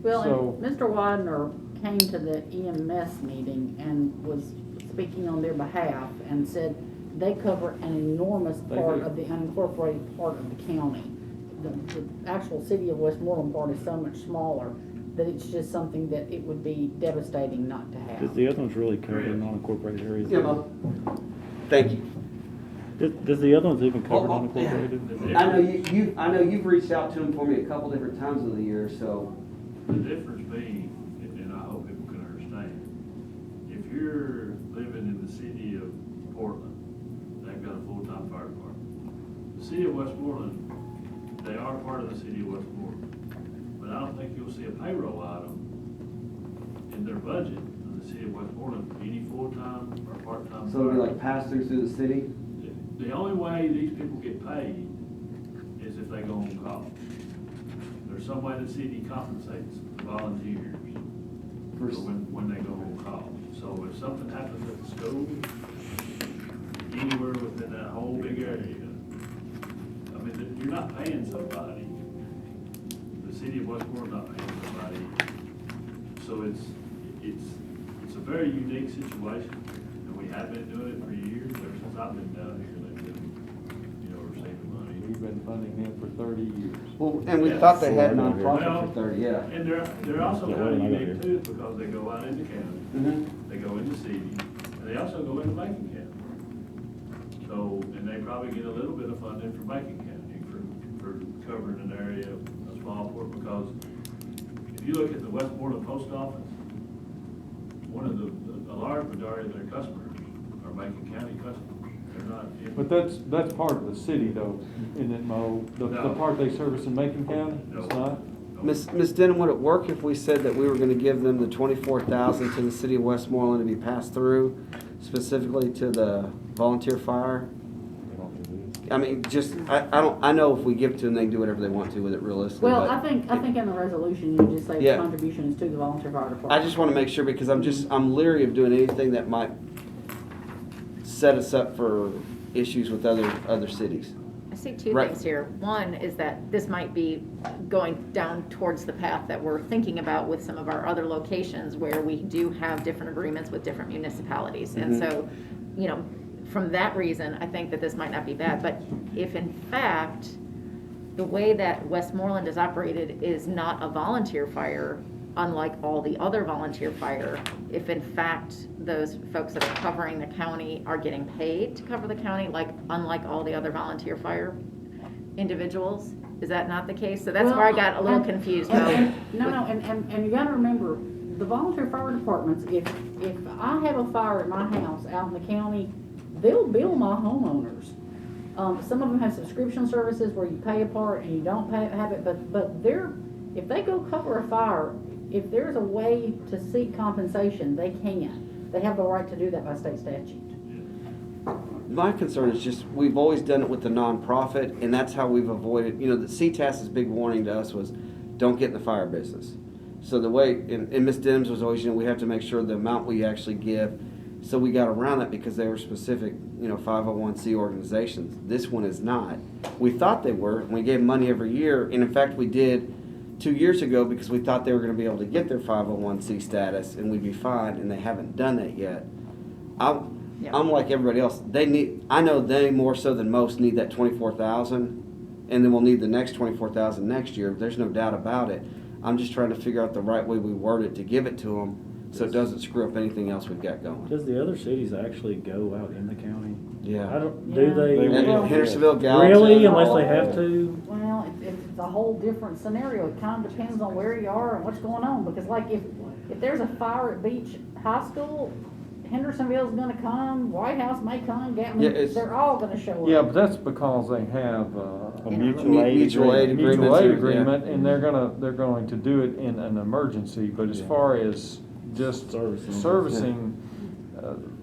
well, So- and Mr. Widener came to the EMS meeting and was speaking on their behalf and said they cover an enormous They part do. of the unincorporated part of the county. The actual city of Westmoreland part is so much smaller that it's just something that it would be devastating not to Does have. the other ones really cover non-incorporated areas? Yeah, Mo. Thank you. Does the other ones even cover Oh, yeah. non-incorporated? I know you've reached out to them for me a couple different times of the year, so. The difference being, and I hope people can understand, if you're living in the city of Portland, they've got a full-time fire department. The city of Westmoreland, they are part of the city of Westmoreland, but I don't think you'll see a payroll item in their budget of the city of Westmoreland for any full-time or part-time. So it'll be fire. like pass-through the city? The only way these people get paid is if they go on call. There's some way the city compensates the volunteers for when they go on call. So if something happens at the school, anywhere within that whole big area, I mean, you're not paying somebody. The city of Westmoreland's not paying somebody. So it's a very unique situation, and we have been doing it for years, ever since I've been down here, they've been, receiving money. We've been funding them for 30 years. Well, and we Yeah. thought they had Well, nonprofit for 30, yeah. And they're also Yeah, kind when of I got unique here. too, because they go out into county, Mhm. they go into city, and they also go into Macon County. So, and they probably get a little bit of funding from Macon County for covering an area, a small port, because if you look at the Westmoreland Post Office, one of a large majority of their customers are Macon County customers. They're not in. But that's part of the city though, isn't it, Mo? The No. part they service in Macon County? No. It's not? Miss Denham, would it work if we said that we were gonna give them the 24,000 to the city of Westmoreland to be passed through, specifically to the volunteer fire? I mean, just, I know if we give it to them, they can do whatever they want to with it realistically. Well, but I think in the resolution, you just say the Yeah. contribution is to the volunteer fire department. I just wanna make sure, because I'm leery of doing anything that might set us up for issues with other cities. I see two Right. things here. One is that this might be going down towards the path that we're thinking about with some of our other locations where we do have different agreements with different municipalities. And Mhm. so, you know, from that reason, I think that this might not be bad. But if in fact, the way that Westmoreland is operated is not a volunteer fire, unlike all the other volunteer fire, if in fact those folks that are covering the county are getting paid to cover the county, like unlike all the other volunteer fire individuals, is that not the case? So that's where I got a little confused though. And you gotta remember, the volunteer fire departments, if I have a fire at my house out in the county, they'll bill my homeowners. Some of them have subscription services where you pay a part and you don't have it, but if they go cover a fire, if there's a way to seek compensation, they can. They have the right to do that by state statute. My concern is just, we've always done it with the nonprofit, and that's how we've avoided, the CTAS's big warning to us was, don't get in the fire business. So the way, and Ms. Denham's was always, we have to make sure the amount we actually give. So we got around that because they were specific, 501c organizations. This one is not. We thought they were, and we gave them money every year, and in fact we did 2 years ago because we thought they were going to be able to get their 501c status and we'd be fine, and they haven't done that yet. I'm like everybody else. I know they more so than most need that 24,000, and then we'll need the next 24,000 next year. There's no doubt about it. I'm just trying to figure out the right way we word it to give it to them so it doesn't screw up anything else we've got going. Does the other cities actually go out in the county? Yeah. Do they? And Hendersonville, Gallatin. Really, unless they have to? Well, it's a whole different scenario. It kind of depends on where you are and what's going on, because like if there's a fire at Beach High School, Hendersonville's gonna come, White House may come, they're all gonna show up. Yeah, but that's because they have A mutual aid Mutual aid agreement. mutual aid agreement, agreement, and they're going to do it in an emergency, but as far as just servicing,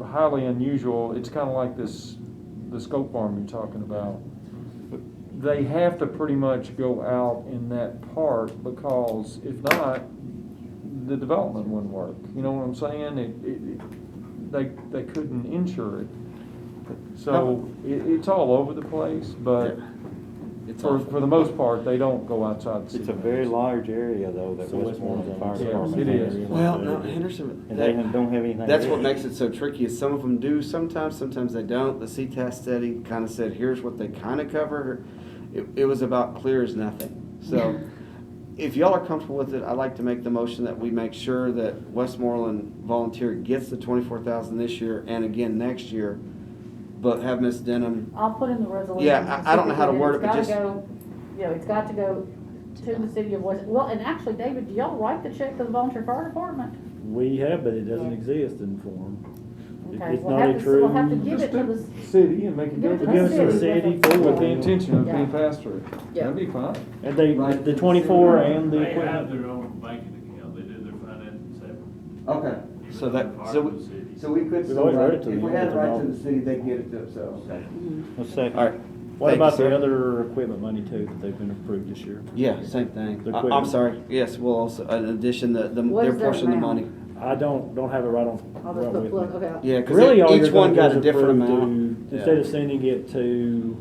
highly unusual, it's kinda like the scope farm you're talking about. They have to pretty much go out in that part, because if not, the development wouldn't work. You know what I'm saying? They couldn't insure it. So it's all over the place, but for the most part, they don't go outside the city. It's a very large area though, that So Westmoreland Fire Westmoreland's- Department. It is. Well, no, Henderson. And they don't have anything. That's what there. makes it so tricky, is some of them do sometimes they don't. The CTAS study kind of said, here's what they kind of cover. It was about clear as nothing. So if y'all are comfortable with it, I'd like to make the motion that we make sure that Westmoreland Volunteer gets the 24,000 this year and again next year, but have Ms. Denham. I'll put in the resolution. Yeah, I don't know how to word it, but It's just. gotta go, it's got to go to the city of West, well, and actually, David, do y'all write the check to the volunteer fire department? We have, but it doesn't exist in form. Okay, It's we'll not have a to, true. we'll have to give it to the, City and make it go to Give Give us the the city city for with the for, intention of being Yeah. passed through. Yeah. That'd be fine. and they, the 24 and the They have equipment. their own banking account, they do their financing separate. Okay, so that, Part so of we, the city. so we could We've still always write, wrote it to if we them, had it but right they're to not- the city, they'd get it themselves. Okay. A second. All right. What Thank you, about sir. the other equipment money too, that they've been approved this year? Yeah, same thing. The I'm equipment. sorry, yes, well, also, in addition, What their is that portion of the amount? money. I don't have it right on. I'll right just put with plus, me. okay. Yeah, Really, all because you're each one gonna got do a is different approve amount. to, instead of sending it to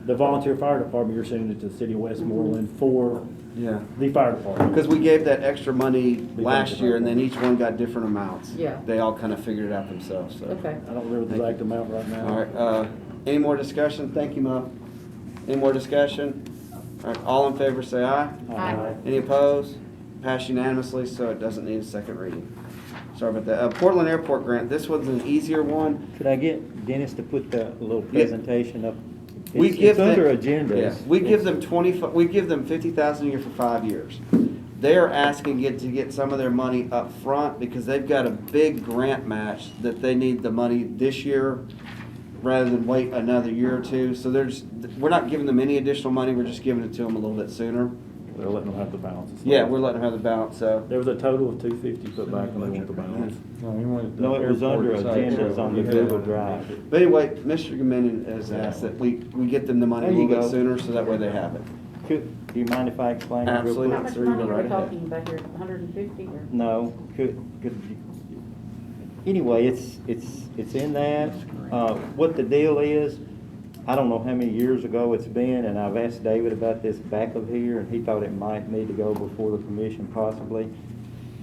the volunteer fire department, you're sending it to the city of Westmoreland for Yeah, the fire department. because we gave that extra money last Because- year, and then each one got different amounts. Yeah. They all kind of figured it out themselves, so. Okay. I don't remember the exact amount right now. All right, any more discussion? Thank you, Mo. Any more discussion? All right, all in favor say aye. Aye. Any opposed? Passed unanimously, so it doesn't need a second reading. Sorry about that. Portland Airport grant, this one's an easier one. Could I get Dennis to put the little Yeah. presentation up? We It's give them- under Yeah, agendas. we give them 50,000 a year for 5 years. They are asking to get some of their money up front because they've got a big grant match that they need the money this year rather than wait another year or two. So we're not giving them any additional money, we're just giving it to them a little bit sooner. They're letting them have the balance. Yeah, we're letting them have the balance, so. There was a total of 250 put back and they want the balance. No, it was under agendas on the Google Drive. But anyway, Mr. Gaminian has asked that we get them the money a There you little bit go. sooner so that way they have it. Do you mind if I explain it real Absolutely. quick? How much Sir, you money go are right we ahead. talking about here, 150 or? No, could you? Anyway, it's in that. What the deal is, I don't know how many years ago it's been, and I've asked David about this back of here, and he thought it might need to go before the commission possibly.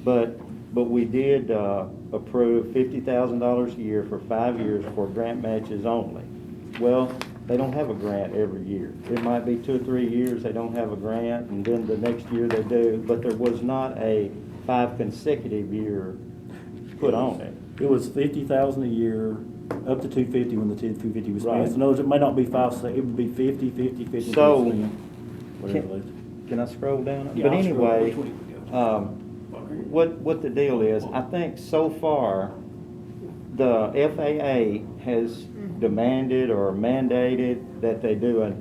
But we did approve $50,000 a year for 5 years for grant matches only. Well, they don't have a grant every year. It might be 2 or 3 years they don't have a grant, and then the next year they do, but there was not a 5 consecutive year put on it. It was 50,000 a year, up to 250 when the 250 was Right. spent. So in other words, it might not be 5, it would be 50, 50, 50. So, Whatever it is. Can I scroll down? Yeah, But I'll scroll. anyway, Which one you go? what the deal is, I think so far, the FAA has demanded or mandated that they do a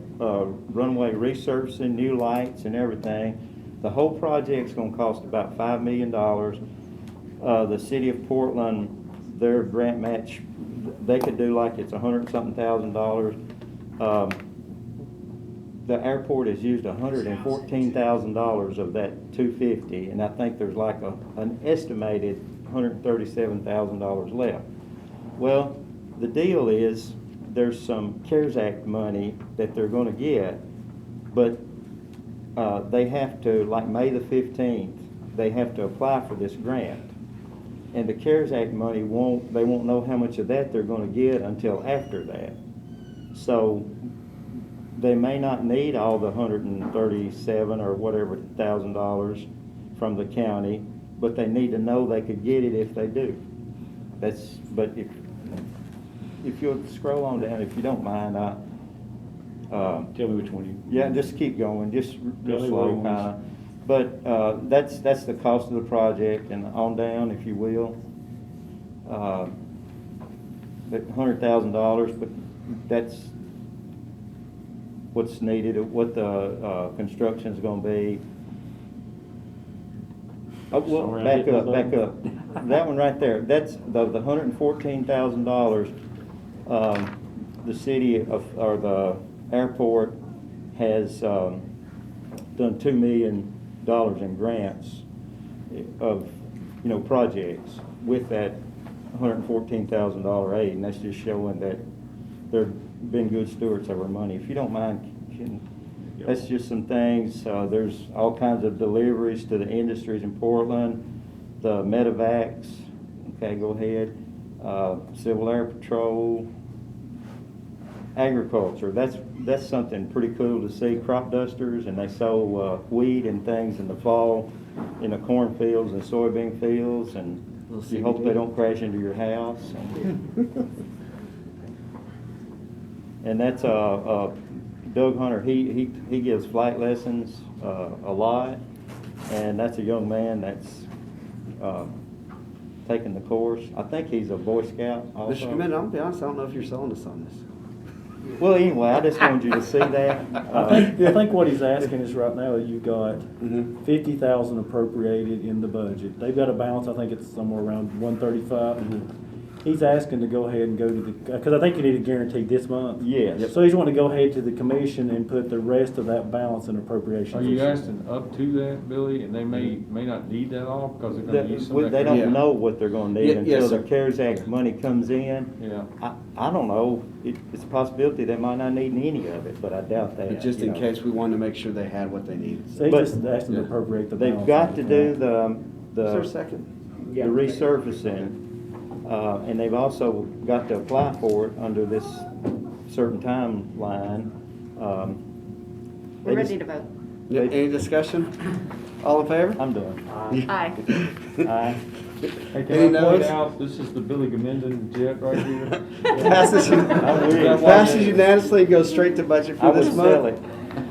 runway resurfacing, new lights and everything. The whole project's gonna cost about $5 million. The city of Portland, their grant match, they could do like it's $100-something thousand. The airport has used $114,000 of that $250, and I think there's like an estimated $137,000 left. Well, the deal is, there's some CARES Act money that they're gonna get, but they have to, like May the 15th, they have to apply for this grant. And the CARES Act money they won't know how much of that they're gonna get until after that. So they may not need all the $137 or whatever $1,000 from the county, but they need to know they could get it if they do. But if you'll scroll on down, if you don't mind, Tell me which one you. yeah, just keep going, just real Tell me slow, what it was. kinda. But that's the cost of the project, and on down, if you will. That $100,000, but that's what's needed, what the construction's gonna be. Oh, well, Sorry, I back hit up, my back button. up. That one right there, that's the $114,000. The city of, or the airport has done $2 million in grants of, projects with that $114,000 aid, and that's just showing that they've been good stewards of our money. If you don't mind, that's just some things. There's all kinds of deliveries to the industries in Portland, the medevacs, okay, go ahead, Civil Air Patrol, agriculture, that's something pretty cool to see. Crop dusters, and they sow weed and things in the fall in the cornfields and soybean fields, and you hope they don't crash into your house. And that's Doug Hunter. He gives flight lessons a lot, and that's a young man that's taking the course. I think he's a Boy Scout also. Mr. Commander, I'm gonna be honest, I don't know if you're selling us on this. Well, anyway, I just wanted you to see that. I think what he's asking is right now, you've got Mhm. 50,000 appropriated in the budget. They've got a balance, I think it's somewhere around 135. He's asking to go ahead and go to the, because I think you need a guarantee this month. Yes. So he's wanting to go ahead to the commission and put the rest of that balance in appropriations. Are you asking up to that, Billy, and they may not need that all because they're gonna use some of that? They Yeah. don't know what they're gonna need Yeah, yes, until sir. the CARES Act money comes in. Yeah. I don't know, it's a possibility they might not need any of it, but I doubt that. But just you in know. case, we wanted to make sure they had what they needed. So he's But- just asking to appropriate the balance. They've got to in do account. Is there a the second? resurfacing, and they've also got to apply for it under this certain timeline. We're ready to vote. Yeah, any discussion? All in favor? I'm done. Aye. Aye. Hey, Any can I point no's? out, this is the Billy Gamenden jet right here? Passes passes unanimously, goes straight to budget I for would this sell month.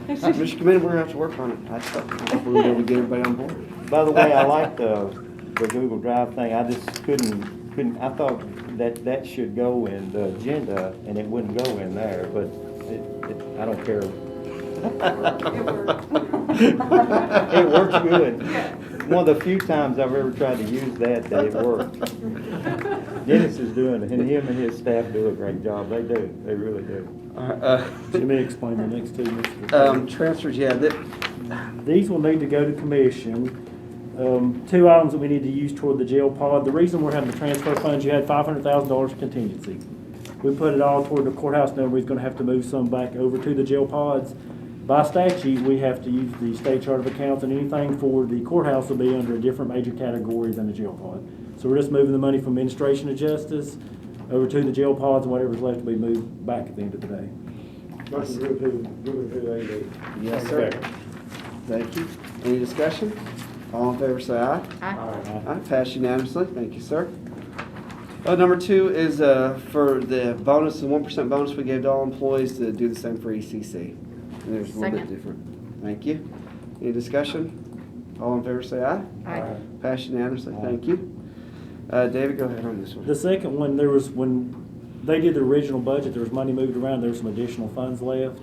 it. Mr. Commander, we're gonna have to work on it. I hope we're gonna be able to get everybody on board. By the way, I like the Google Drive thing. I just couldn't, I thought that should go in the agenda and it wouldn't go in there, but I don't care. It works good. One of the few times I've ever tried to use that it worked. Dennis is doing it, and him and his staff do a great job. They do, they really do. Jimmy, explain the next two, Mr. Transfers, yeah, These will need to go to commission. 2 items that we need to use toward the jail pod. The reason we're having the transfer funds, you had $500,000 contingency. We put it all toward the courthouse number. He's gonna have to move some back over to the jail pods. By statute, we have to use the state chart of accounts, and anything for the courthouse will be under a different major category than the jail pod. So we're just moving the money from administration of justice over to the jail pods, and whatever's left will be moved back at the end of the day. Motion to approve A&D. Yes, sir. Thank you. Any discussion? All in favor, say aye. Aye. Aye, pass unanimously. Thank you, sir. Number 2 is for the bonus, the 1% bonus we gave to all employees to do the same for ECC. And there's a little bit Second. different. Thank you. Any discussion? All in favor, say aye. Aye. Pass unanimously. Thank you. David, go ahead on this one. The second one, there was, when they did the original budget, there was money moved around, there was some additional funds left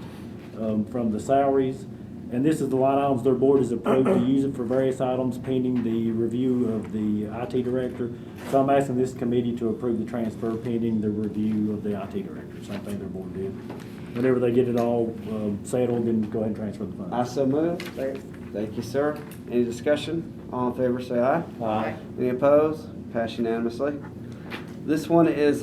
from the salaries. And this is the line items their board has approved to use it for various items pending the review of the IT director. So I'm asking this committee to approve the transfer pending the review of the IT director, same thing their board did. Whenever they get it all settled, then go ahead and transfer the funds. I so move. Thank you, sir. Any discussion? All in favor, say aye. Aye. Any opposed? Pass unanimously. This one is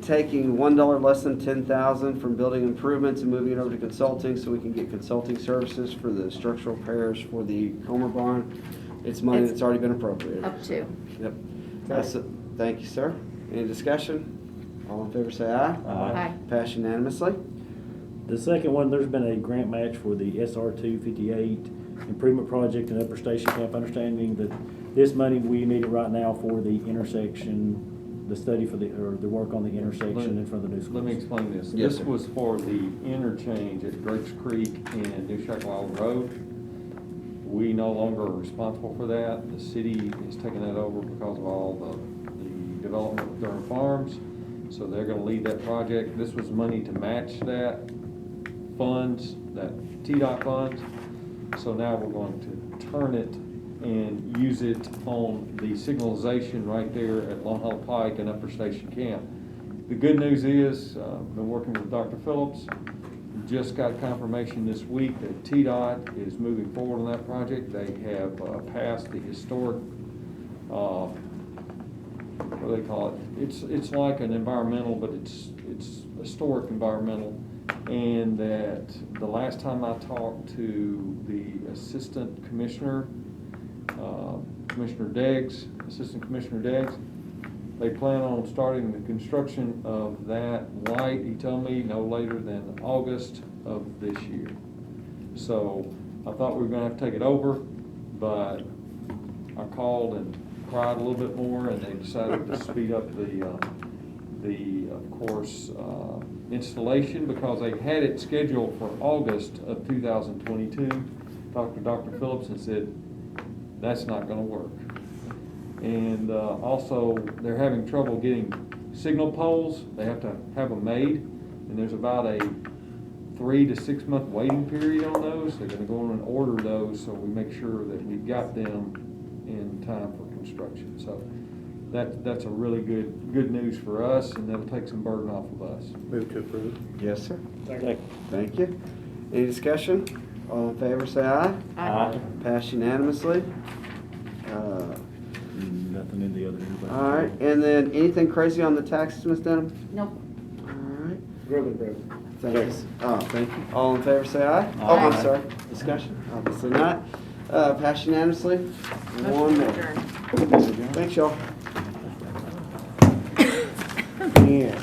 taking $1 less than $10,000 from building improvements and moving it over to consulting so we can get consulting services for the structural repairs for the Comer barn. It's money It's that's already been appropriated. Up to. Yep. Thank you, sir. Any discussion? All in favor, say aye. Aye. Pass unanimously. The second one, there's been a grant match for the SR 258 improvement project in Upper Station Camp, understanding that this money, we need it right now for the intersection, the study for or the work on the intersection in front of the new schools. Let me explain this. Yes, This sir. was for the interchange at Drakes Creek and New Shacklewell Road. We no longer are responsible for that. The city is taking that over because of all the development of Durham Farms. So they're gonna lead that project. This was money to match that funds, that TDOT funds. So now we're going to turn it and use it on the signalization right there at Long Hollow Pike and Upper Station Camp. The good news is, been working with Dr. Phillips, just got confirmation this week that TDOT is moving forward on that project. They have passed the historic, what do they call it? It's like an environmental, but it's historic environmental. And that the last time I talked to the assistant commissioner, Commissioner Deggs, Assistant Commissioner Deggs, they plan on starting the construction of that light, he told me, no later than August of this year. So I thought we were gonna have to take it over, but I called and cried a little bit more, and they decided to speed up of course, installation, because they had it scheduled for August of 2022. Talked to Dr. Phillips and said, that's not gonna work. And also, they're having trouble getting signal poles. They have to have them made, and there's about a 3 to 6 month waiting period on those. They're gonna go in and order those, so we make sure that we've got them in time for construction. So that's a really good news for us, and that'll take some burden off of us. Move to approve. Yes, sir. Second. Thank you. Any discussion? All in favor, say aye. Aye. Pass unanimously. Nothing in the other. All right, and then anything crazy on the taxes, Ms. Denham? Nope. All right, Grove and Grove. thanks. Oh, thank you. All in favor, say aye. Oh, Aye. I'm sorry. Discussion? Obviously not. Pass unanimously. One Motion more. adjourned. Thanks, y'all. Yeah.